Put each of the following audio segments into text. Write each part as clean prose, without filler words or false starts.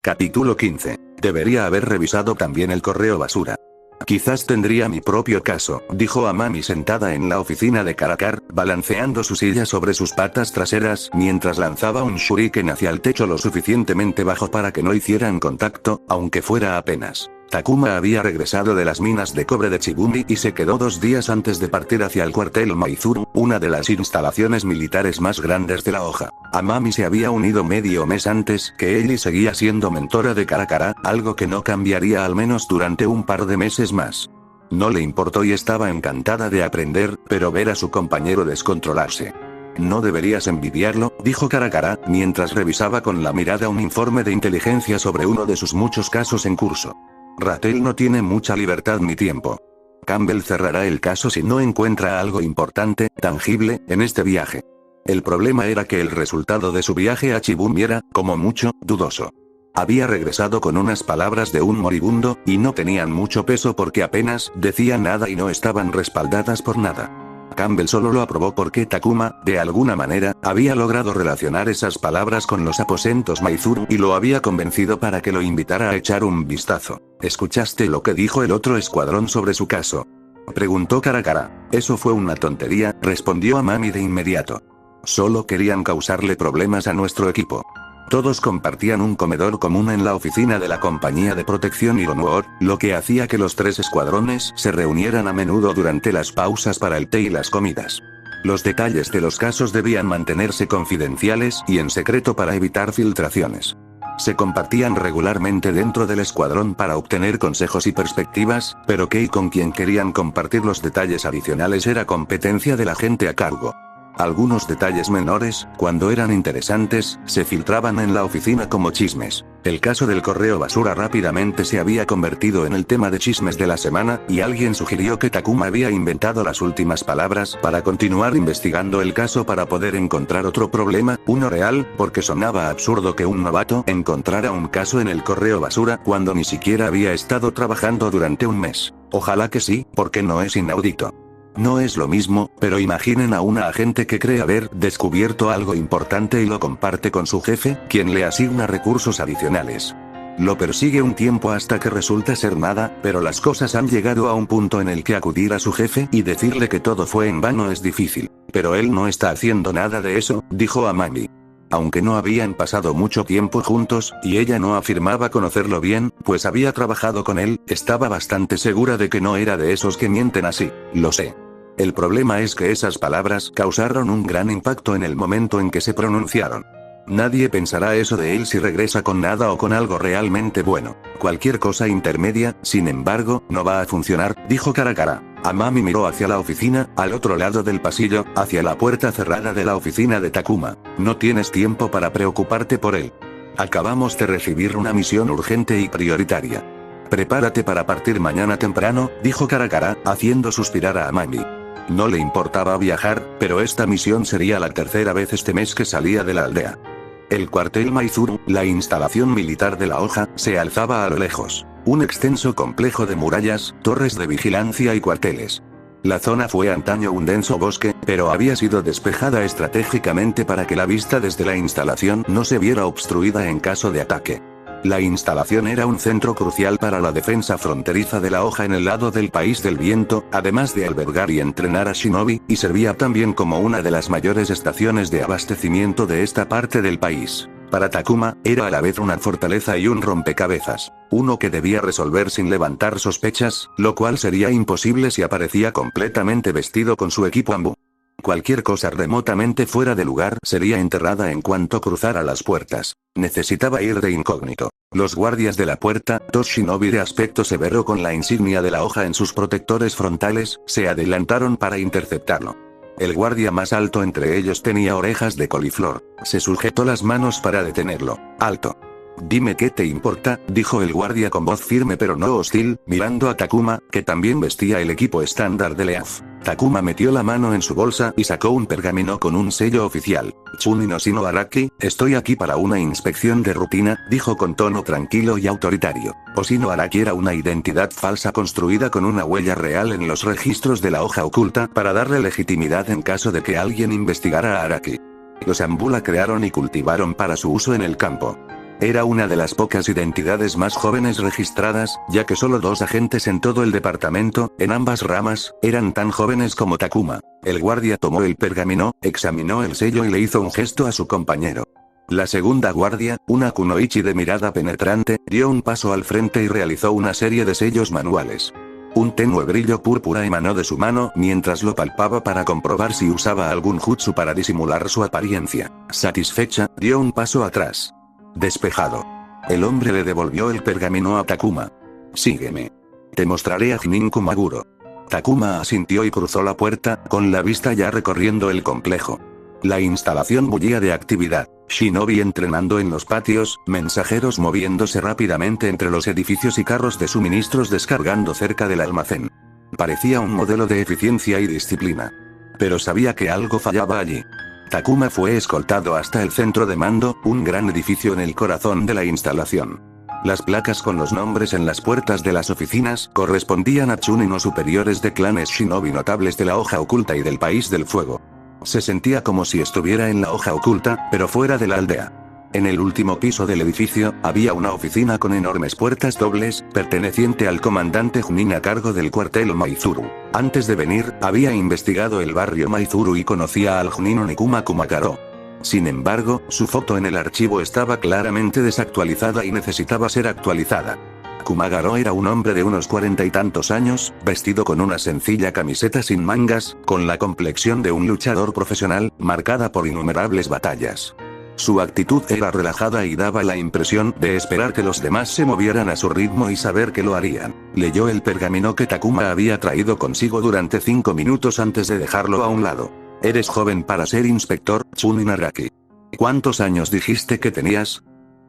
Capítulo 15. Debería haber revisado también el correo basura. Quizás tendría mi propio caso, dijo Amami sentada en la oficina de Karakar, balanceando su silla sobre sus patas traseras mientras lanzaba un shuriken hacia el techo lo suficientemente bajo para que no hicieran contacto, aunque fuera apenas. Takuma había regresado de las minas de cobre de Chibumi y se quedó 2 días antes de partir hacia el cuartel Maizuru, una de las instalaciones militares más grandes de la hoja. Amami se había unido medio mes antes que él y seguía siendo mentora de Karakara, algo que no cambiaría al menos durante un par de meses más. No le importó y estaba encantada de aprender, pero ver a su compañero descontrolarse. No deberías envidiarlo, dijo Karakara, mientras revisaba con la mirada un informe de inteligencia sobre uno de sus muchos casos en curso. Ratel no tiene mucha libertad ni tiempo. Campbell cerrará el caso si no encuentra algo importante, tangible, en este viaje. El problema era que el resultado de su viaje a Chibumi era, como mucho, dudoso. Había regresado con unas palabras de un moribundo, y no tenían mucho peso porque apenas decían nada y no estaban respaldadas por nada. Campbell solo lo aprobó porque Takuma, de alguna manera, había logrado relacionar esas palabras con los aposentos Maizuru y lo había convencido para que lo invitara a echar un vistazo. ¿Escuchaste lo que dijo el otro escuadrón sobre su caso?, preguntó Karakara. Eso fue una tontería, respondió Amami de inmediato. Solo querían causarle problemas a nuestro equipo. Todos compartían un comedor común en la oficina de la compañía de protección Ironwood, lo que hacía que los 3 escuadrones se reunieran a menudo durante las pausas para el té y las comidas. Los detalles de los casos debían mantenerse confidenciales y en secreto para evitar filtraciones. Se compartían regularmente dentro del escuadrón para obtener consejos y perspectivas, pero Kei con quien querían compartir los detalles adicionales era competencia de la gente a cargo. Algunos detalles menores, cuando eran interesantes, se filtraban en la oficina como chismes. El caso del correo basura rápidamente se había convertido en el tema de chismes de la semana, y alguien sugirió que Takuma había inventado las últimas palabras para continuar investigando el caso para poder encontrar otro problema, uno real, porque sonaba absurdo que un novato encontrara un caso en el correo basura cuando ni siquiera había estado trabajando durante un mes. Ojalá que sí, porque no es inaudito. No es lo mismo, pero imaginen a una agente que cree haber descubierto algo importante y lo comparte con su jefe, quien le asigna recursos adicionales. Lo persigue un tiempo hasta que resulta ser nada, pero las cosas han llegado a un punto en el que acudir a su jefe y decirle que todo fue en vano es difícil. Pero él no está haciendo nada de eso, dijo Amami. Aunque no habían pasado mucho tiempo juntos, y ella no afirmaba conocerlo bien, pues había trabajado con él, estaba bastante segura de que no era de esos que mienten así. Lo sé. El problema es que esas palabras causaron un gran impacto en el momento en que se pronunciaron. Nadie pensará eso de él si regresa con nada o con algo realmente bueno. Cualquier cosa intermedia, sin embargo, no va a funcionar, dijo Karakara. Amami miró hacia la oficina, al otro lado del pasillo, hacia la puerta cerrada de la oficina de Takuma. No tienes tiempo para preocuparte por él. Acabamos de recibir una misión urgente y prioritaria. Prepárate para partir mañana temprano, dijo Karakara, haciendo suspirar a Amami. No le importaba viajar, pero esta misión sería la 3ª vez este mes que salía de la aldea. El cuartel Maizuru, la instalación militar de la hoja, se alzaba a lo lejos. Un extenso complejo de murallas, torres de vigilancia y cuarteles. La zona fue antaño un denso bosque, pero había sido despejada estratégicamente para que la vista desde la instalación no se viera obstruida en caso de ataque. La instalación era un centro crucial para la defensa fronteriza de la hoja en el lado del país del viento, además de albergar y entrenar a shinobi, y servía también como una de las mayores estaciones de abastecimiento de esta parte del país. Para Takuma, era a la vez una fortaleza y un rompecabezas. Uno que debía resolver sin levantar sospechas, lo cual sería imposible si aparecía completamente vestido con su equipo Ambu. Cualquier cosa remotamente fuera de lugar sería enterrada en cuanto cruzara las puertas. Necesitaba ir de incógnito. Los guardias de la puerta, 2 shinobi de aspecto severo con la insignia de la hoja en sus protectores frontales, se adelantaron para interceptarlo. El guardia más alto entre ellos tenía orejas de coliflor. Se sujetó las manos para detenerlo. Alto. Dime qué te importa, dijo el guardia con voz firme pero no hostil, mirando a Takuma, que también vestía el equipo estándar de Leaf. Takuma metió la mano en su bolsa y sacó un pergamino con un sello oficial. Chuni no Shino Araki, estoy aquí para una inspección de rutina, dijo con tono tranquilo y autoritario. Oshino Araki era una identidad falsa construida con una huella real en los registros de la hoja oculta para darle legitimidad en caso de que alguien investigara a Araki. Los Ambu la crearon y cultivaron para su uso en el campo. Era una de las pocas identidades más jóvenes registradas, ya que solo 2 agentes en todo el departamento, en ambas ramas, eran tan jóvenes como Takuma. El guardia tomó el pergamino, examinó el sello y le hizo un gesto a su compañero. La segunda guardia, una kunoichi de mirada penetrante, dio un paso al frente y realizó una serie de sellos manuales. Un tenue brillo púrpura emanó de su mano mientras lo palpaba para comprobar si usaba algún jutsu para disimular su apariencia. Satisfecha, dio un paso atrás. Despejado. El hombre le devolvió el pergamino a Takuma. Sígueme. Te mostraré a Jinin Kumaguro. Takuma asintió y cruzó la puerta, con la vista ya recorriendo el complejo. La instalación bullía de actividad. Shinobi entrenando en los patios, mensajeros moviéndose rápidamente entre los edificios y carros de suministros descargando cerca del almacén. Parecía un modelo de eficiencia y disciplina. Pero sabía que algo fallaba allí. Takuma fue escoltado hasta el centro de mando, un gran edificio en el corazón de la instalación. Las placas con los nombres en las puertas de las oficinas correspondían a chunin o superiores de clanes shinobi notables de la hoja oculta y del país del fuego. Se sentía como si estuviera en la hoja oculta, pero fuera de la aldea. En el último piso del edificio, había una oficina con enormes puertas dobles, perteneciente al comandante Junin a cargo del cuartel Maizuru. Antes de venir, había investigado el barrio Maizuru y conocía al Junin Onikuma Kumagaro. Sin embargo, su foto en el archivo estaba claramente desactualizada y necesitaba ser actualizada. Kumagaro era un hombre de unos 40 y tantos años, vestido con una sencilla camiseta sin mangas, con la complexión de un luchador profesional, marcada por innumerables batallas. Su actitud era relajada y daba la impresión de esperar que los demás se movieran a su ritmo y saber que lo harían. Leyó el pergamino que Takuma había traído consigo durante 5 minutos antes de dejarlo a un lado. Eres joven para ser inspector, Chunin Araki. ¿Cuántos años dijiste que tenías?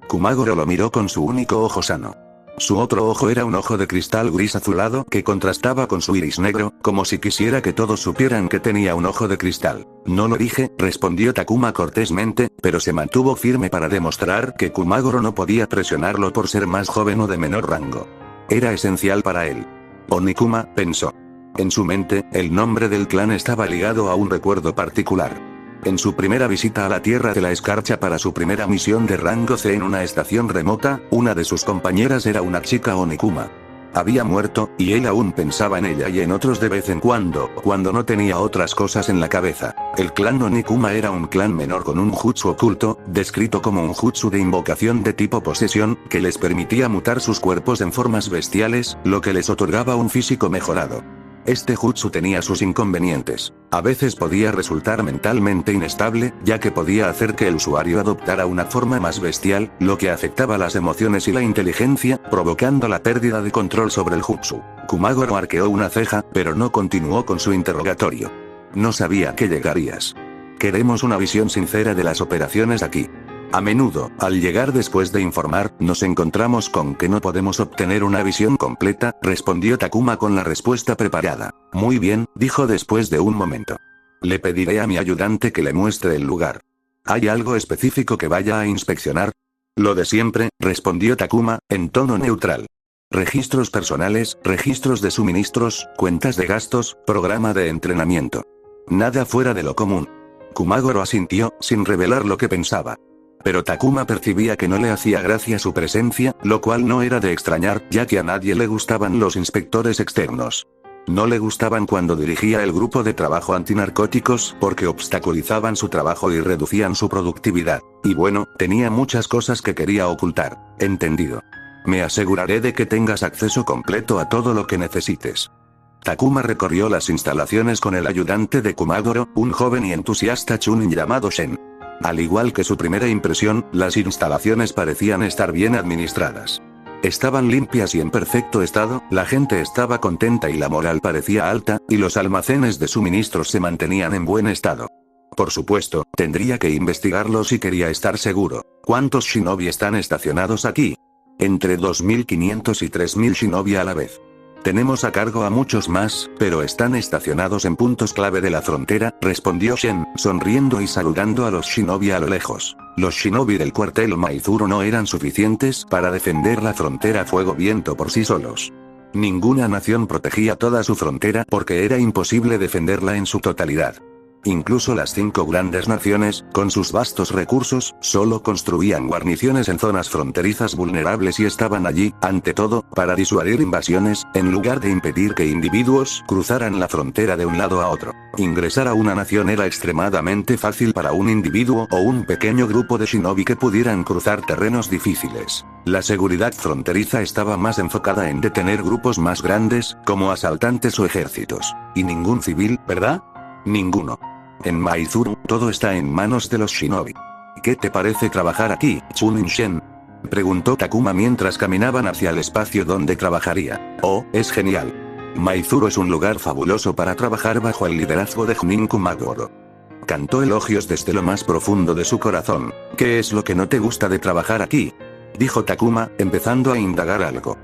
Kumagoro lo miró con su único ojo sano. Su otro ojo era un ojo de cristal gris azulado que contrastaba con su iris negro, como si quisiera que todos supieran que tenía un ojo de cristal. No lo dije, respondió Takuma cortésmente, pero se mantuvo firme para demostrar que Kumagoro no podía presionarlo por ser más joven o de menor rango. Era esencial para él. Onikuma, pensó. En su mente, el nombre del clan estaba ligado a un recuerdo particular. En su primera visita a la Tierra de la Escarcha para su primera misión de rango C en una estación remota, una de sus compañeras era una chica Onikuma. Había muerto, y él aún pensaba en ella y en otros de vez en cuando no tenía otras cosas en la cabeza. El clan Onikuma era un clan menor con un jutsu oculto, descrito como un jutsu de invocación de tipo posesión, que les permitía mutar sus cuerpos en formas bestiales, lo que les otorgaba un físico mejorado. Este jutsu tenía sus inconvenientes. A veces podía resultar mentalmente inestable, ya que podía hacer que el usuario adoptara una forma más bestial, lo que afectaba las emociones y la inteligencia, provocando la pérdida de control sobre el jutsu. Kumagoro arqueó una ceja, pero no continuó con su interrogatorio. No sabía que llegarías. Queremos una visión sincera de las operaciones aquí. A menudo, al llegar después de informar, nos encontramos con que no podemos obtener una visión completa, respondió Takuma con la respuesta preparada. Muy bien, dijo después de un momento. Le pediré a mi ayudante que le muestre el lugar. ¿Hay algo específico que vaya a inspeccionar? Lo de siempre, respondió Takuma, en tono neutral. Registros personales, registros de suministros, cuentas de gastos, programa de entrenamiento. Nada fuera de lo común. Kumagoro asintió, sin revelar lo que pensaba. Pero Takuma percibía que no le hacía gracia su presencia, lo cual no era de extrañar, ya que a nadie le gustaban los inspectores externos. No le gustaban cuando dirigía el grupo de trabajo antinarcóticos porque obstaculizaban su trabajo y reducían su productividad. Y bueno, tenía muchas cosas que quería ocultar. Entendido. Me aseguraré de que tengas acceso completo a todo lo que necesites. Takuma recorrió las instalaciones con el ayudante de Kumagoro, un joven y entusiasta chunin llamado Shen. Al igual que su primera impresión, las instalaciones parecían estar bien administradas. Estaban limpias y en perfecto estado, la gente estaba contenta y la moral parecía alta, y los almacenes de suministros se mantenían en buen estado. Por supuesto, tendría que investigarlo si quería estar seguro. ¿Cuántos shinobi están estacionados aquí? Entre 2500 y 3000 shinobi a la vez. Tenemos a cargo a muchos más, pero están estacionados en puntos clave de la frontera, respondió Shen, sonriendo y saludando a los shinobi a lo lejos. Los shinobi del cuartel Maizuru no eran suficientes para defender la frontera fuego-viento por sí solos. Ninguna nación protegía toda su frontera porque era imposible defenderla en su totalidad. Incluso las 5 grandes naciones, con sus vastos recursos, solo construían guarniciones en zonas fronterizas vulnerables y estaban allí, ante todo, para disuadir invasiones, en lugar de impedir que individuos cruzaran la frontera de un lado a otro. Ingresar a una nación era extremadamente fácil para un individuo o un pequeño grupo de shinobi que pudieran cruzar terrenos difíciles. La seguridad fronteriza estaba más enfocada en detener grupos más grandes, como asaltantes o ejércitos. Y ningún civil, ¿verdad? Ninguno. En Maizuru, todo está en manos de los shinobi. ¿Qué te parece trabajar aquí, Chunin-shen? Preguntó Takuma mientras caminaban hacia el espacio donde trabajaría. Oh, es genial. Maizuru es un lugar fabuloso para trabajar bajo el liderazgo de Junin Kumagoro. Cantó elogios desde lo más profundo de su corazón. ¿Qué es lo que no te gusta de trabajar aquí? Dijo Takuma, empezando a indagar algo.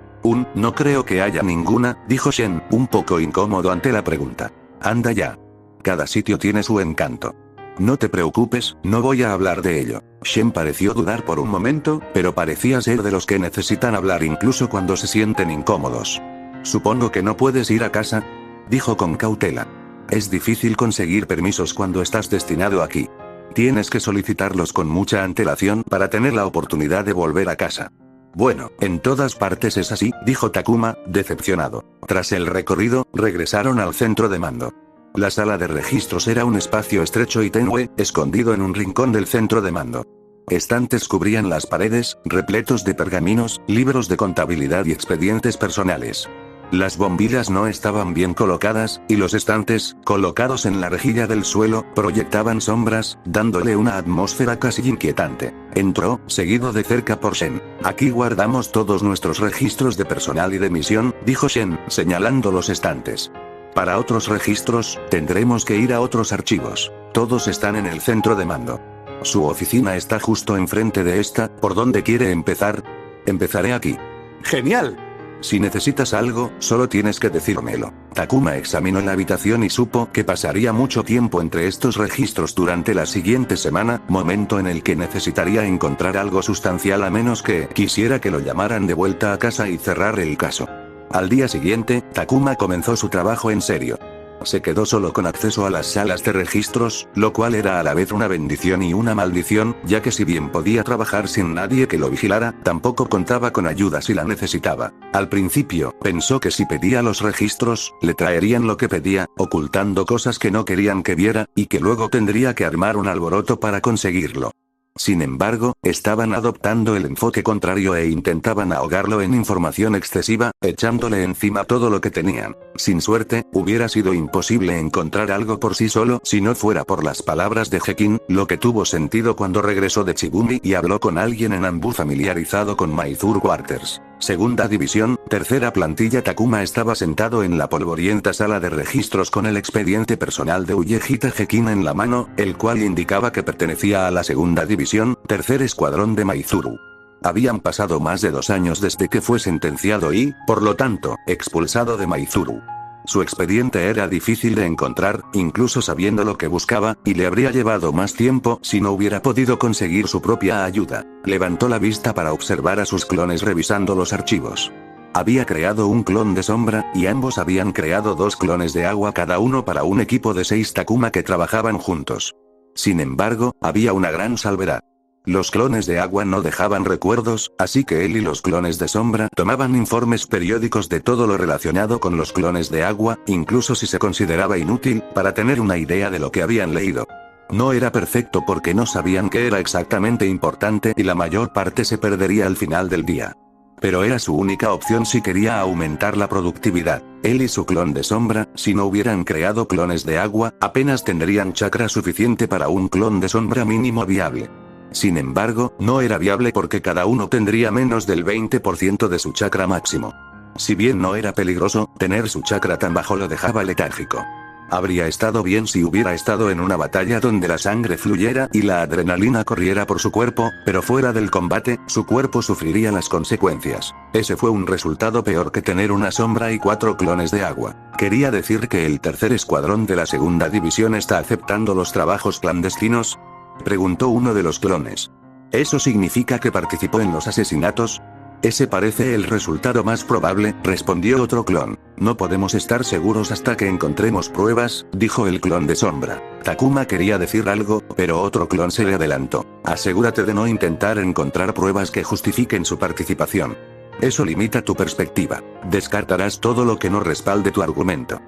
No creo que haya ninguna, dijo Shen, un poco incómodo ante la pregunta. Anda ya. Cada sitio tiene su encanto. No te preocupes, no voy a hablar de ello. Shen pareció dudar por un momento, pero parecía ser de los que necesitan hablar incluso cuando se sienten incómodos. Supongo que no puedes ir a casa, dijo con cautela. Es difícil conseguir permisos cuando estás destinado aquí. Tienes que solicitarlos con mucha antelación para tener la oportunidad de volver a casa. Bueno, en todas partes es así, dijo Takuma, decepcionado. Tras el recorrido, regresaron al centro de mando. La sala de registros era un espacio estrecho y tenue, escondido en un rincón del centro de mando. Estantes cubrían las paredes, repletos de pergaminos, libros de contabilidad y expedientes personales. Las bombillas no estaban bien colocadas, y los estantes, colocados en la rejilla del suelo, proyectaban sombras, dándole una atmósfera casi inquietante. Entró, seguido de cerca por Shen. Aquí guardamos todos nuestros registros de personal y de misión, dijo Shen, señalando los estantes. Para otros registros, tendremos que ir a otros archivos. Todos están en el centro de mando. Su oficina está justo enfrente de esta, ¿por dónde quiere empezar? Empezaré aquí. ¡Genial! Si necesitas algo, solo tienes que decírmelo. Takuma examinó la habitación y supo que pasaría mucho tiempo entre estos registros durante la siguiente semana, momento en el que necesitaría encontrar algo sustancial a menos que quisiera que lo llamaran de vuelta a casa y cerrar el caso. Al día siguiente, Takuma comenzó su trabajo en serio. Se quedó solo con acceso a las salas de registros, lo cual era a la vez una bendición y una maldición, ya que si bien podía trabajar sin nadie que lo vigilara, tampoco contaba con ayuda si la necesitaba. Al principio, pensó que si pedía los registros, le traerían lo que pedía, ocultando cosas que no querían que viera, y que luego tendría que armar un alboroto para conseguirlo. Sin embargo, estaban adoptando el enfoque contrario e intentaban ahogarlo en información excesiva, echándole encima todo lo que tenían. Sin suerte, hubiera sido imposible encontrar algo por sí solo si no fuera por las palabras de Hekin, lo que tuvo sentido cuando regresó de Chibumi y habló con alguien en Anbu familiarizado con Maizuru Quarters. Segunda división, tercera plantilla. Takuma estaba sentado en la polvorienta sala de registros con el expediente personal de Uyehita Hekin en la mano, el cual indicaba que pertenecía a la segunda división, tercer escuadrón de Maizuru. Habían pasado más de 2 años desde que fue sentenciado y, por lo tanto, expulsado de Maizuru. Su expediente era difícil de encontrar, incluso sabiendo lo que buscaba, y le habría llevado más tiempo si no hubiera podido conseguir su propia ayuda. Levantó la vista para observar a sus clones revisando los archivos. Había creado un clon de sombra, y ambos habían creado 2 clones de agua cada uno para un equipo de 6 Takuma que trabajaban juntos. Sin embargo, había una gran salvedad. Los clones de agua no dejaban recuerdos, así que él y los clones de sombra tomaban informes periódicos de todo lo relacionado con los clones de agua, incluso si se consideraba inútil, para tener una idea de lo que habían leído. No era perfecto porque no sabían qué era exactamente importante y la mayor parte se perdería al final del día. Pero era su única opción si quería aumentar la productividad. Él y su clon de sombra, si no hubieran creado clones de agua, apenas tendrían chakra suficiente para un clon de sombra mínimo viable. Sin embargo, no era viable porque cada uno tendría menos del 20% de su chakra máximo. Si bien no era peligroso, tener su chakra tan bajo lo dejaba letárgico. Habría estado bien si hubiera estado en una batalla donde la sangre fluyera y la adrenalina corriera por su cuerpo, pero fuera del combate, su cuerpo sufriría las consecuencias. Ese fue un resultado peor que tener una sombra y 4 clones de agua. ¿Quería decir que el tercer escuadrón de la segunda división está aceptando los trabajos clandestinos?, preguntó uno de los clones. ¿Eso significa que participó en los asesinatos? Ese parece el resultado más probable, respondió otro clon. No podemos estar seguros hasta que encontremos pruebas, dijo el clon de sombra. Takuma quería decir algo, pero otro clon se le adelantó. Asegúrate de no intentar encontrar pruebas que justifiquen su participación. Eso limita tu perspectiva. Descartarás todo lo que no respalde tu argumento.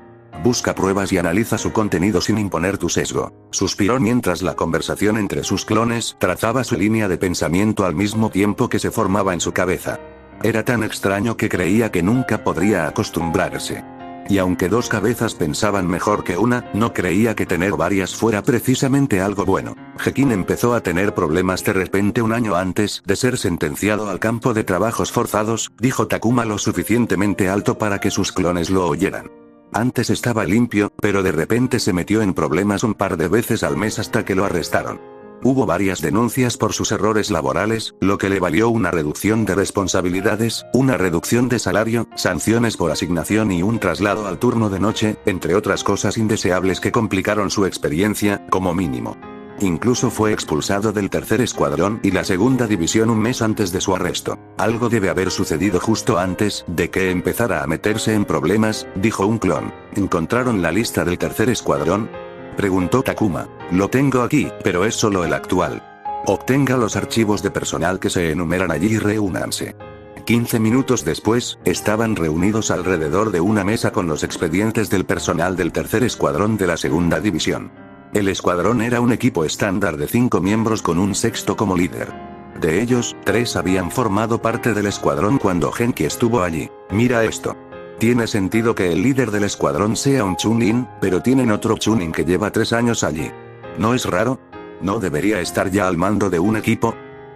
Busca pruebas y analiza su contenido sin imponer tu sesgo. Suspiró mientras la conversación entre sus clones trazaba su línea de pensamiento al mismo tiempo que se formaba en su cabeza. Era tan extraño que creía que nunca podría acostumbrarse. Y aunque dos cabezas pensaban mejor que una, no creía que tener varias fuera precisamente algo bueno. Gekin empezó a tener problemas de repente un año antes de ser sentenciado al campo de trabajos forzados, dijo Takuma lo suficientemente alto para que sus clones lo oyeran. Antes estaba limpio, pero de repente se metió en problemas un par de veces al mes hasta que lo arrestaron. Hubo varias denuncias por sus errores laborales, lo que le valió una reducción de responsabilidades, una reducción de salario, sanciones por asignación y un traslado al turno de noche, entre otras cosas indeseables que complicaron su experiencia, como mínimo. Incluso fue expulsado del tercer escuadrón y la segunda división un mes antes de su arresto. Algo debe haber sucedido justo antes de que empezara a meterse en problemas, dijo un clon. ¿Encontraron la lista del tercer escuadrón?, preguntó Takuma. Lo tengo aquí, pero es solo el actual. Obtenga los archivos de personal que se enumeran allí y reúnanse. 15 minutos después, estaban reunidos alrededor de una mesa con los expedientes del personal del tercer escuadrón de la segunda división. El escuadrón era un equipo estándar de 5 miembros con un sexto como líder. De ellos, 3 habían formado parte del escuadrón cuando Genki estuvo allí. Mira esto. Tiene sentido que el líder del escuadrón sea un Chunin, pero tienen otro Chunin que lleva 3 años allí. ¿No es raro? ¿No debería estar ya al mando de un equipo?,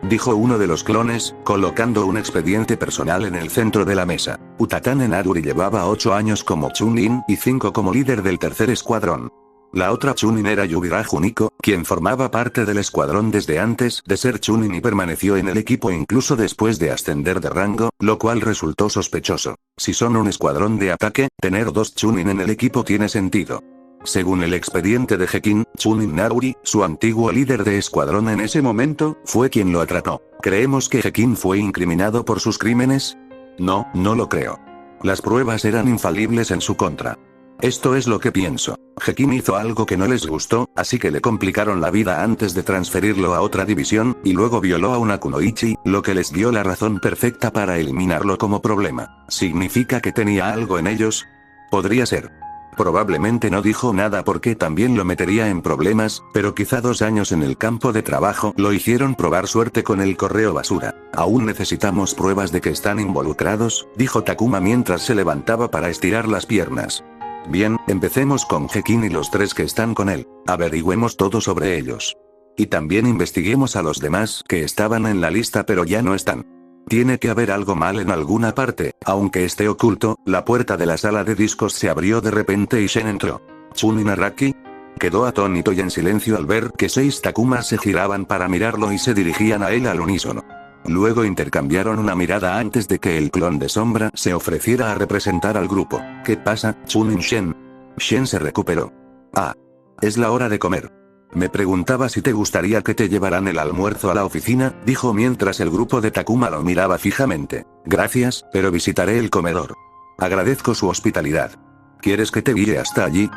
dijo uno de los clones, colocando un expediente personal en el centro de la mesa. Utatane Naruri llevaba 8 años como Chunin y 5 como líder del tercer escuadrón. La otra Chunin era Yubira Juniko, quien formaba parte del escuadrón desde antes de ser Chunin y permaneció en el equipo incluso después de ascender de rango, lo cual resultó sospechoso. Si son un escuadrón de ataque, tener 2 Chunin en el equipo tiene sentido. Según el expediente de Gekin, Chunin Naruri, su antiguo líder de escuadrón en ese momento, fue quien lo atrapó. ¿Creemos que Gekin fue incriminado por sus crímenes? No, no lo creo. Las pruebas eran infalibles en su contra. Esto es lo que pienso. Gekin hizo algo que no les gustó, así que le complicaron la vida antes de transferirlo a otra división, y luego violó a una kunoichi, lo que les dio la razón perfecta para eliminarlo como problema. ¿Significa que tenía algo en ellos? Podría ser. Probablemente no dijo nada porque también lo metería en problemas, pero quizá 2 años en el campo de trabajo lo hicieron probar suerte con el correo basura. Aún necesitamos pruebas de que están involucrados, dijo Takuma mientras se levantaba para estirar las piernas. Bien, empecemos con Gekin y los 3 que están con él. Averigüemos todo sobre ellos. Y también investiguemos a los demás que estaban en la lista pero ya no están. Tiene que haber algo mal en alguna parte, aunque esté oculto. La puerta de la sala de discos se abrió de repente y Shen entró. ¿Chunin Araki? Quedó atónito y en silencio al ver que 6 Takumas se giraban para mirarlo y se dirigían a él al unísono. Luego intercambiaron una mirada antes de que el clon de sombra se ofreciera a representar al grupo. ¿Qué pasa, Chunin Shen? Shen se recuperó. Ah. Es la hora de comer. Me preguntaba si te gustaría que te llevaran el almuerzo a la oficina, dijo mientras el grupo de Takuma lo miraba fijamente. Gracias, pero visitaré el comedor. Agradezco su hospitalidad. ¿Quieres que te guíe hasta allí?,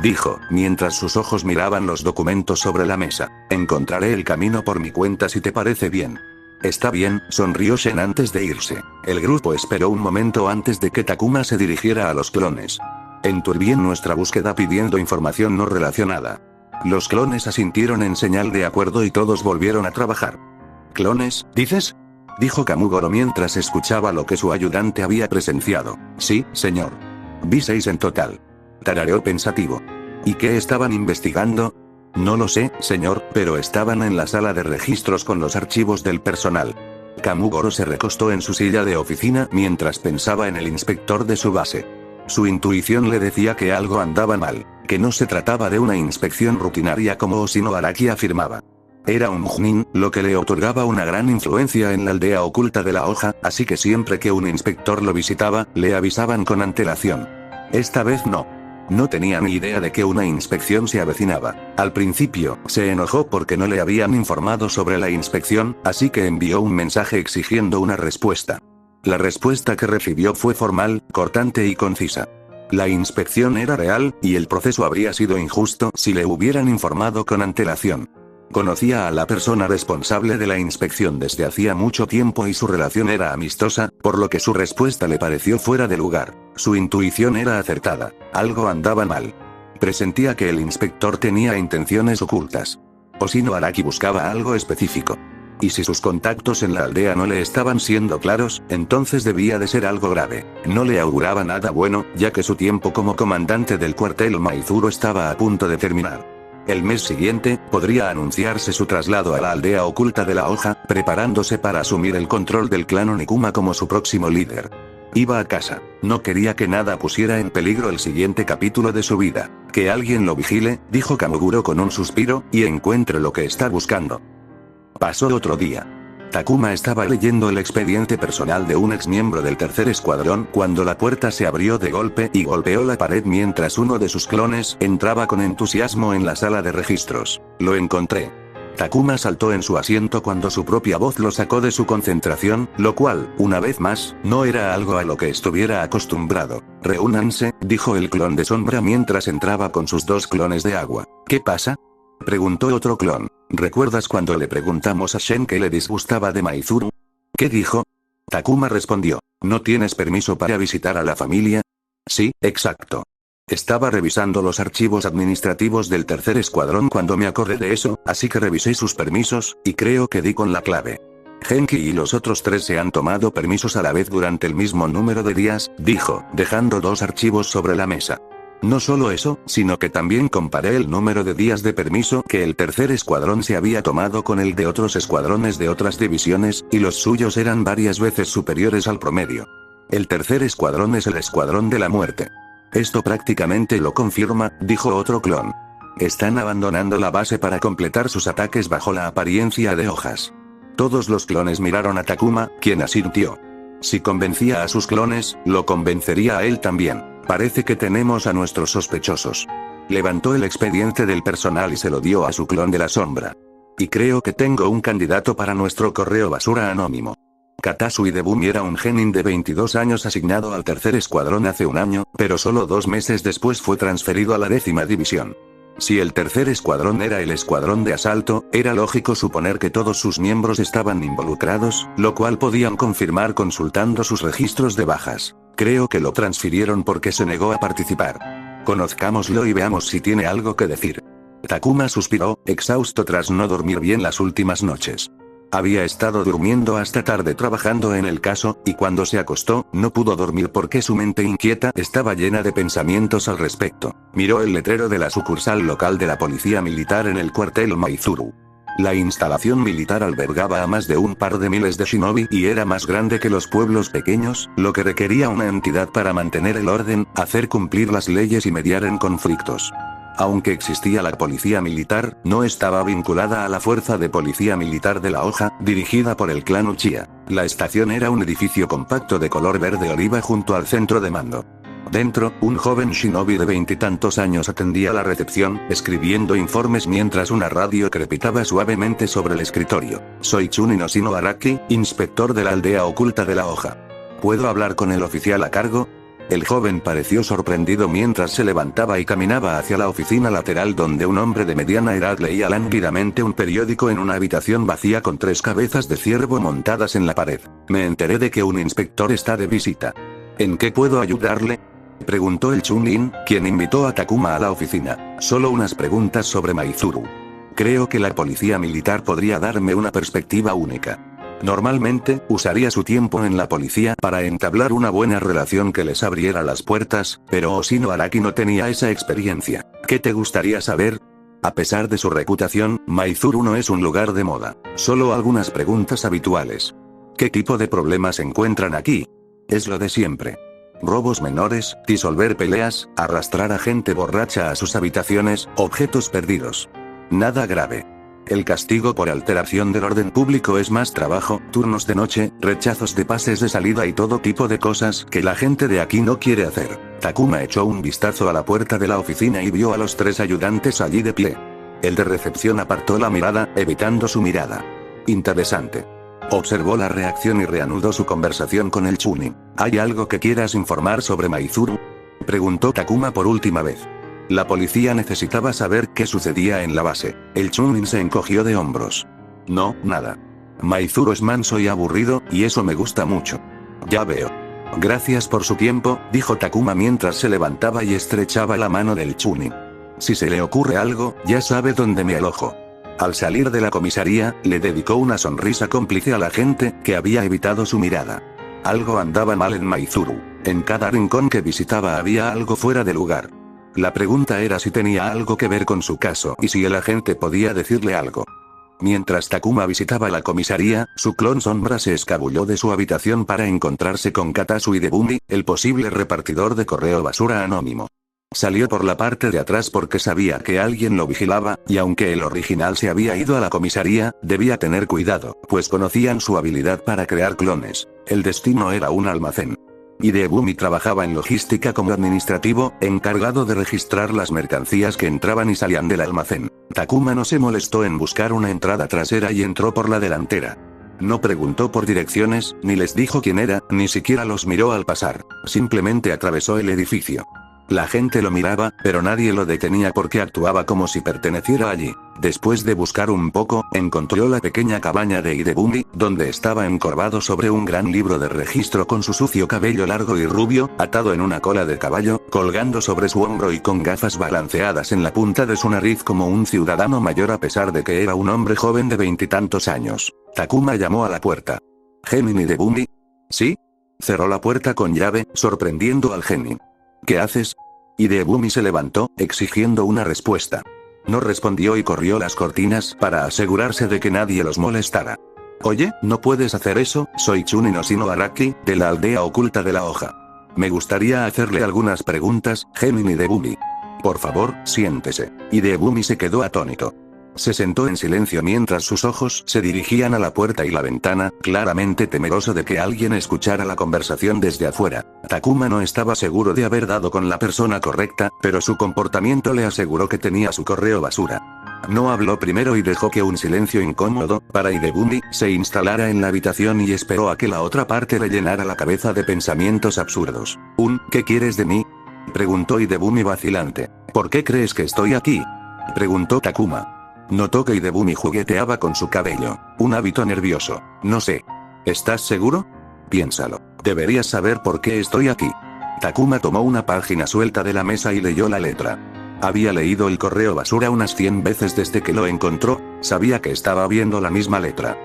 dijo, mientras sus ojos miraban los documentos sobre la mesa. Encontraré el camino por mi cuenta si te parece bien. Está bien, sonrió Shen antes de irse. El grupo esperó un momento antes de que Takuma se dirigiera a los clones. Enturbí en nuestra búsqueda pidiendo información no relacionada. Los clones asintieron en señal de acuerdo y todos volvieron a trabajar. ¿Clones, dices?, dijo Kamugoro mientras escuchaba lo que su ayudante había presenciado. Sí, señor. Vi 6 en total. Tarareó pensativo. ¿Y qué estaban investigando? No lo sé, señor, pero estaban en la sala de registros con los archivos del personal. Kamugoro se recostó en su silla de oficina mientras pensaba en el inspector de su base. Su intuición le decía que algo andaba mal, que no se trataba de una inspección rutinaria como Oshino Araki afirmaba. Era un Junin, lo que le otorgaba una gran influencia en la aldea oculta de la hoja, así que siempre que un inspector lo visitaba, le avisaban con antelación. Esta vez no. No tenía ni idea de que una inspección se avecinaba. Al principio, se enojó porque no le habían informado sobre la inspección, así que envió un mensaje exigiendo una respuesta. La respuesta que recibió fue formal, cortante y concisa. La inspección era real, y el proceso habría sido injusto si le hubieran informado con antelación. Conocía a la persona responsable de la inspección desde hacía mucho tiempo y su relación era amistosa, por lo que su respuesta le pareció fuera de lugar. Su intuición era acertada. Algo andaba mal. Presentía que el inspector tenía intenciones ocultas. Hoshino Araki buscaba algo específico. Y si sus contactos en la aldea no le estaban siendo claros, entonces debía de ser algo grave. No le auguraba nada bueno, ya que su tiempo como comandante del cuartel Maizuru estaba a punto de terminar. El mes siguiente, podría anunciarse su traslado a la aldea oculta de la hoja, preparándose para asumir el control del clan Oniguma como su próximo líder. Iba a casa. No quería que nada pusiera en peligro el siguiente capítulo de su vida. Que alguien lo vigile, dijo Kamoguro con un suspiro, y encuentre lo que está buscando. Pasó otro día. Takuma estaba leyendo el expediente personal de un exmiembro del tercer escuadrón cuando la puerta se abrió de golpe y golpeó la pared mientras uno de sus clones entraba con entusiasmo en la sala de registros. Lo encontré. Takuma saltó en su asiento cuando su propia voz lo sacó de su concentración, lo cual, una vez más, no era algo a lo que estuviera acostumbrado. Reúnanse, dijo el clon de sombra mientras entraba con sus dos clones de agua. ¿Qué pasa?, preguntó otro clon. ¿Recuerdas cuando le preguntamos a Shen qué le disgustaba de Maizuru? ¿Qué dijo? Takuma respondió. ¿No tienes permiso para visitar a la familia? Sí, exacto. Estaba revisando los archivos administrativos del tercer escuadrón cuando me acordé de eso, así que revisé sus permisos, y creo que di con la clave. Genki y los otros tres se han tomado permisos a la vez durante el mismo número de días, dijo, dejando dos archivos sobre la mesa. No solo eso, sino que también comparé el número de días de permiso que el tercer escuadrón se había tomado con el de otros escuadrones de otras divisiones, y los suyos eran varias veces superiores al promedio. El tercer escuadrón es el escuadrón de la muerte. Esto prácticamente lo confirma, dijo otro clon. Están abandonando la base para completar sus ataques bajo la apariencia de hojas. Todos los clones miraron a Takuma, quien asintió. Si convencía a sus clones, lo convencería a él también. Parece que tenemos a nuestros sospechosos. Levantó el expediente del personal y se lo dio a su clon de la sombra. Y creo que tengo un candidato para nuestro correo basura anónimo. Katasui Debumi era un genin de 22 años asignado al tercer escuadrón hace un año, pero solo 2 meses después fue transferido a la 10ª división. Si el tercer escuadrón era el escuadrón de asalto, era lógico suponer que todos sus miembros estaban involucrados, lo cual podían confirmar consultando sus registros de bajas. Creo que lo transfirieron porque se negó a participar. Conozcámoslo y veamos si tiene algo que decir. Takuma suspiró, exhausto tras no dormir bien las últimas noches. Había estado durmiendo hasta tarde trabajando en el caso, y cuando se acostó, no pudo dormir porque su mente inquieta estaba llena de pensamientos al respecto. Miró el letrero de la sucursal local de la policía militar en el cuartel Maizuru. La instalación militar albergaba a más de un par de miles de shinobi y era más grande que los pueblos pequeños, lo que requería una entidad para mantener el orden, hacer cumplir las leyes y mediar en conflictos. Aunque existía la policía militar, no estaba vinculada a la fuerza de policía militar de la hoja, dirigida por el clan Uchiha. La estación era un edificio compacto de color verde oliva junto al centro de mando. Dentro, un joven shinobi de 20 y tantos años atendía la recepción, escribiendo informes mientras una radio crepitaba suavemente sobre el escritorio. Soy Chunin Hoshino Araki, inspector de la aldea oculta de la hoja. ¿Puedo hablar con el oficial a cargo? El joven pareció sorprendido mientras se levantaba y caminaba hacia la oficina lateral donde un hombre de mediana edad leía lánguidamente un periódico en una habitación vacía con 3 cabezas de ciervo montadas en la pared. Me enteré de que un inspector está de visita. ¿En qué puedo ayudarle?, preguntó el Chunin, quien invitó a Takuma a la oficina. Solo unas preguntas sobre Maizuru. Creo que la policía militar podría darme una perspectiva única. Normalmente, usaría su tiempo en la policía para entablar una buena relación que les abriera las puertas, pero Hoshino Araki no tenía esa experiencia. ¿Qué te gustaría saber? A pesar de su reputación, Maizuru no es un lugar de moda. Solo algunas preguntas habituales. ¿Qué tipo de problemas se encuentran aquí? Es lo de siempre. Robos menores, disolver peleas, arrastrar a gente borracha a sus habitaciones, objetos perdidos. Nada grave. El castigo por alteración del orden público es más trabajo, turnos de noche, rechazos de pases de salida y todo tipo de cosas que la gente de aquí no quiere hacer. Takuma echó un vistazo a la puerta de la oficina y vio a los 3 ayudantes allí de pie. El de recepción apartó la mirada, evitando su mirada. Interesante. Observó la reacción y reanudó su conversación con el Chunin. ¿Hay algo que quieras informar sobre Maizuru? Preguntó Takuma por última vez. La policía necesitaba saber qué sucedía en la base. El Chunin se encogió de hombros. No, nada. Maizuru es manso y aburrido, y eso me gusta mucho. Ya veo. Gracias por su tiempo, dijo Takuma mientras se levantaba y estrechaba la mano del Chunin. Si se le ocurre algo, ya sabe dónde me alojo. Al salir de la comisaría, le dedicó una sonrisa cómplice a la gente, que había evitado su mirada. Algo andaba mal en Maizuru. En cada rincón que visitaba había algo fuera de lugar. La pregunta era si tenía algo que ver con su caso y si el agente podía decirle algo. Mientras Takuma visitaba la comisaría, su clon sombra se escabulló de su habitación para encontrarse con Katasu Hidebumi, el posible repartidor de correo basura anónimo. Salió por la parte de atrás porque sabía que alguien lo vigilaba, y aunque el original se había ido a la comisaría, debía tener cuidado, pues conocían su habilidad para crear clones. El destino era un almacén. Hidebumi trabajaba en logística como administrativo, encargado de registrar las mercancías que entraban y salían del almacén. Takuma no se molestó en buscar una entrada trasera y entró por la delantera. No preguntó por direcciones, ni les dijo quién era, ni siquiera los miró al pasar. Simplemente atravesó el edificio. La gente lo miraba, pero nadie lo detenía porque actuaba como si perteneciera allí. Después de buscar un poco, encontró la pequeña cabaña de Hidebumi, donde estaba encorvado sobre un gran libro de registro con su sucio cabello largo y rubio, atado en una cola de caballo, colgando sobre su hombro y con gafas balanceadas en la punta de su nariz como un ciudadano mayor a pesar de que era un hombre joven de 20 y tantos años. Takuma llamó a la puerta. ¿Genin Hidebumi? ¿Sí? Cerró la puerta con llave, sorprendiendo al genin. ¿Qué haces? Hidebumi se levantó, exigiendo una respuesta. No respondió y corrió las cortinas para asegurarse de que nadie los molestara. Oye, no puedes hacer eso, soy Chunin Oshino Araki, de la aldea oculta de la hoja. Me gustaría hacerle algunas preguntas, genin Hidebumi. Por favor, siéntese. Hidebumi se quedó atónito. Se sentó en silencio mientras sus ojos se dirigían a la puerta y la ventana, claramente temeroso de que alguien escuchara la conversación desde afuera. Takuma no estaba seguro de haber dado con la persona correcta, pero su comportamiento le aseguró que tenía su correo basura. No habló primero y dejó que un silencio incómodo, para Hidebumi, se instalara en la habitación y esperó a que la otra parte le llenara la cabeza de pensamientos absurdos. ¿Qué quieres de mí? Preguntó Hidebumi vacilante. ¿Por qué crees que estoy aquí? Preguntó Takuma. Notó que Hidebumi jugueteaba con su cabello. Un hábito nervioso. No sé. ¿Estás seguro? Piénsalo. Deberías saber por qué estoy aquí. Takuma tomó una página suelta de la mesa y leyó la letra. Había leído el correo basura unas 100 veces desde que lo encontró, sabía que estaba viendo la misma letra.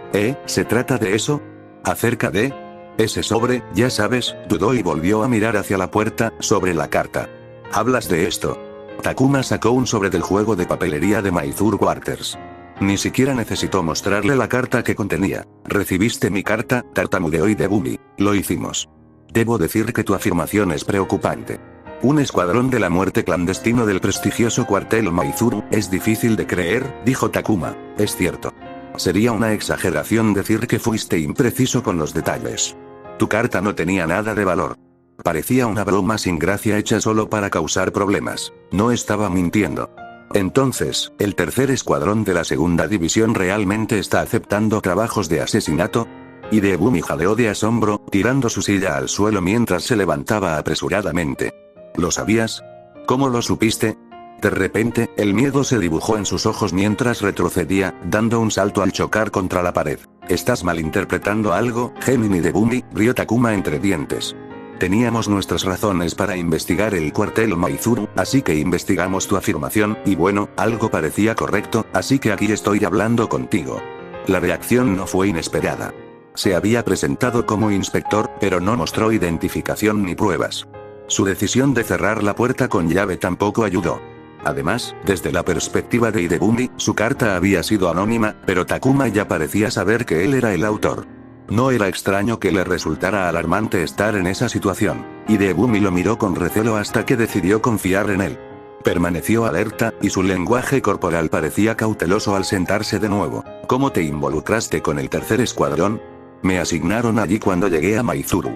¿Se trata de eso? ¿Acerca de? Ese sobre, ya sabes, dudó y volvió a mirar hacia la puerta, sobre la carta. ¿Hablas de esto? Takuma sacó un sobre del juego de papelería de Maizuru Quarters. Ni siquiera necesitó mostrarle la carta que contenía. ¿Recibiste mi carta? Tartamudeó Hidebumi. Lo hicimos. Debo decir que tu afirmación es preocupante. Un escuadrón de la muerte clandestino del prestigioso cuartel Maizuru, es difícil de creer, dijo Takuma. Es cierto. Sería una exageración decir que fuiste impreciso con los detalles. Tu carta no tenía nada de valor. Parecía una broma sin gracia hecha solo para causar problemas. No estaba mintiendo. Entonces, ¿el tercer escuadrón de la segunda división realmente está aceptando trabajos de asesinato? Hidebumi jadeó de asombro, tirando su silla al suelo mientras se levantaba apresuradamente. ¿Lo sabías? ¿Cómo lo supiste? De repente, el miedo se dibujó en sus ojos mientras retrocedía, dando un salto al chocar contra la pared. ¿Estás malinterpretando algo, genin Hidebumi? Rió Takuma entre dientes. Teníamos nuestras razones para investigar el cuartel Maizuru, así que investigamos tu afirmación, y bueno, algo parecía correcto, así que aquí estoy hablando contigo. La reacción no fue inesperada. Se había presentado como inspector, pero no mostró identificación ni pruebas. Su decisión de cerrar la puerta con llave tampoco ayudó. Además, desde la perspectiva de Hidebumi, su carta había sido anónima, pero Takuma ya parecía saber que él era el autor. No era extraño que le resultara alarmante estar en esa situación. Hidebumi lo miró con recelo hasta que decidió confiar en él. Permaneció alerta, y su lenguaje corporal parecía cauteloso al sentarse de nuevo. ¿Cómo te involucraste con el tercer escuadrón? Me asignaron allí cuando llegué a Maizuru.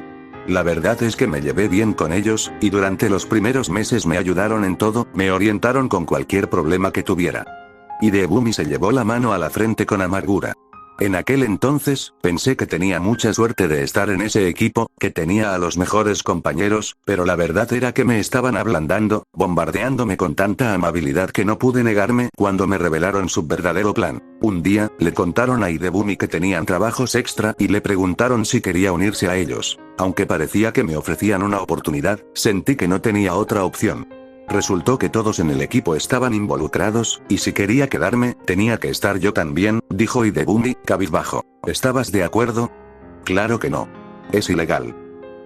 La verdad es que me llevé bien con ellos, y durante los primeros meses me ayudaron en todo, me orientaron con cualquier problema que tuviera. Hidebumi se llevó la mano a la frente con amargura. En aquel entonces, pensé que tenía mucha suerte de estar en ese equipo, que tenía a los mejores compañeros, pero la verdad era que me estaban ablandando, bombardeándome con tanta amabilidad que no pude negarme cuando me revelaron su verdadero plan. Un día, le contaron a Hidebumi que tenían trabajos extra y le preguntaron si quería unirse a ellos. Aunque parecía que me ofrecían una oportunidad, sentí que no tenía otra opción. Resultó que todos en el equipo estaban involucrados, y si quería quedarme, tenía que estar yo también, dijo Hidebumi, cabizbajo. ¿Estabas de acuerdo? Claro que no. Es ilegal.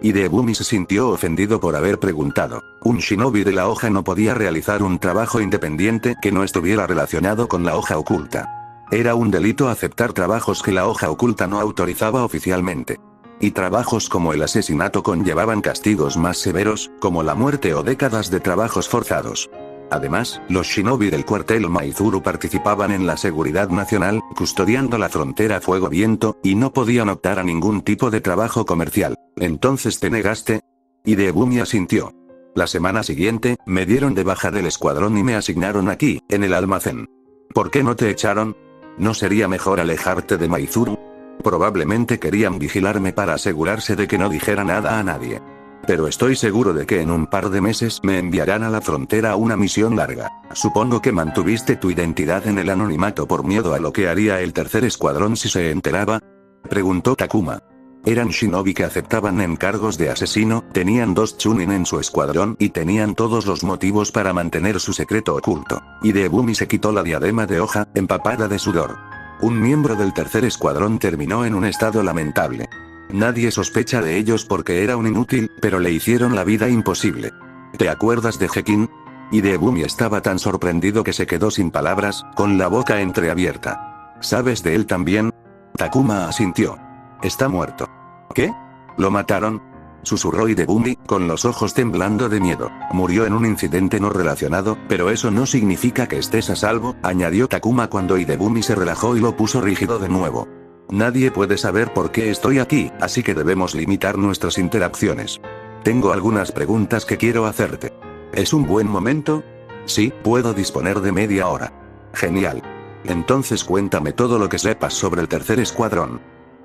Hidebumi se sintió ofendido por haber preguntado. Un shinobi de la hoja no podía realizar un trabajo independiente que no estuviera relacionado con la hoja oculta. Era un delito aceptar trabajos que la hoja oculta no autorizaba oficialmente. Y trabajos como el asesinato conllevaban castigos más severos, como la muerte o décadas de trabajos forzados. Además, los shinobi del cuartel Maizuru participaban en la seguridad nacional, custodiando la frontera fuego-viento, y no podían optar a ningún tipo de trabajo comercial. ¿Entonces te negaste? Hidebumi asintió. La semana siguiente, me dieron de baja del escuadrón y me asignaron aquí, en el almacén. ¿Por qué no te echaron? ¿No sería mejor alejarte de Maizuru? Probablemente querían vigilarme para asegurarse de que no dijera nada a nadie. Pero estoy seguro de que en un par de meses me enviarán a la frontera a una misión larga. Supongo que mantuviste tu identidad en el anonimato por miedo a lo que haría el tercer escuadrón si se enteraba. Preguntó Takuma. Eran shinobi que aceptaban encargos de asesino, tenían 2 chunin en su escuadrón y tenían todos los motivos para mantener su secreto oculto. Hidebumi se quitó la diadema de hoja, empapada de sudor. Un miembro del tercer escuadrón terminó en un estado lamentable. Nadie sospecha de ellos porque era un inútil, pero le hicieron la vida imposible. ¿Te acuerdas de Hekin? Hidebumi estaba tan sorprendido que se quedó sin palabras, con la boca entreabierta. ¿Sabes de él también? Takuma asintió. Está muerto. ¿Qué? ¿Lo mataron? Susurró Hidebumi, con los ojos temblando de miedo. Murió en un incidente no relacionado, pero eso no significa que estés a salvo, añadió Takuma cuando Hidebumi se relajó y lo puso rígido de nuevo. Nadie puede saber por qué estoy aquí, así que debemos limitar nuestras interacciones. Tengo algunas preguntas que quiero hacerte. ¿Es un buen momento? Sí, puedo disponer de media hora. Genial. Entonces cuéntame todo lo que sepas sobre el tercer escuadrón.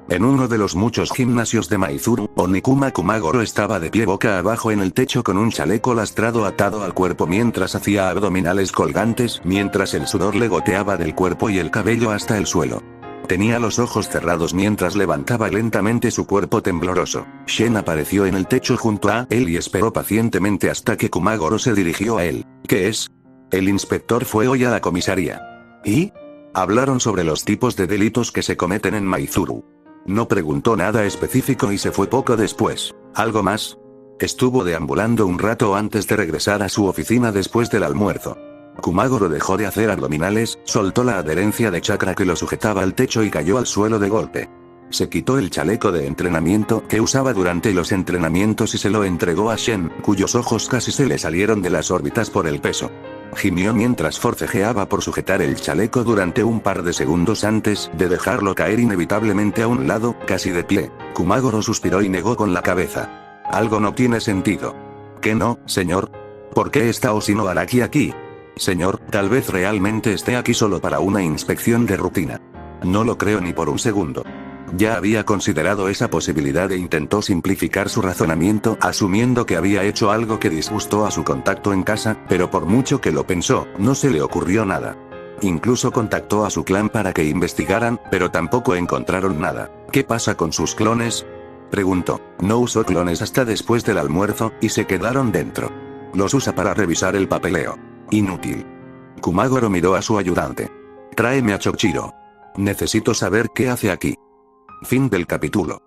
En uno de los muchos gimnasios de Maizuru, Onikuma Kumagoro estaba de pie boca abajo en el techo con un chaleco lastrado atado al cuerpo mientras hacía abdominales colgantes, mientras el sudor le goteaba del cuerpo y el cabello hasta el suelo. Tenía los ojos cerrados mientras levantaba lentamente su cuerpo tembloroso. Shen apareció en el techo junto a él y esperó pacientemente hasta que Kumagoro se dirigió a él. ¿Qué es? El inspector fue hoy a la comisaría. ¿Y? Hablaron sobre los tipos de delitos que se cometen en Maizuru. No preguntó nada específico y se fue poco después. ¿Algo más? Estuvo deambulando un rato antes de regresar a su oficina después del almuerzo. Kumagoro dejó de hacer abdominales, soltó la adherencia de chakra que lo sujetaba al techo y cayó al suelo de golpe. Se quitó el chaleco de entrenamiento que usaba durante los entrenamientos y se lo entregó a Shen, cuyos ojos casi se le salieron de las órbitas por el peso. Gimió mientras forcejeaba por sujetar el chaleco durante un par de segundos antes de dejarlo caer inevitablemente a un lado, casi de pie. Kumagoro suspiró y negó con la cabeza. Algo no tiene sentido. ¿Qué no, señor? ¿Por qué está Oshino Araki aquí? Señor, tal vez realmente esté aquí solo para una inspección de rutina. No lo creo ni por un segundo. Ya había considerado esa posibilidad e intentó simplificar su razonamiento asumiendo que había hecho algo que disgustó a su contacto en casa, pero por mucho que lo pensó, no se le ocurrió nada. Incluso contactó a su clan para que investigaran, pero tampoco encontraron nada. ¿Qué pasa con sus clones? Preguntó. No usó clones hasta después del almuerzo, y se quedaron dentro. Los usa para revisar el papeleo. Inútil. Kumagoro miró a su ayudante. Tráeme a Chochiro. Necesito saber qué hace aquí. Fin del capítulo.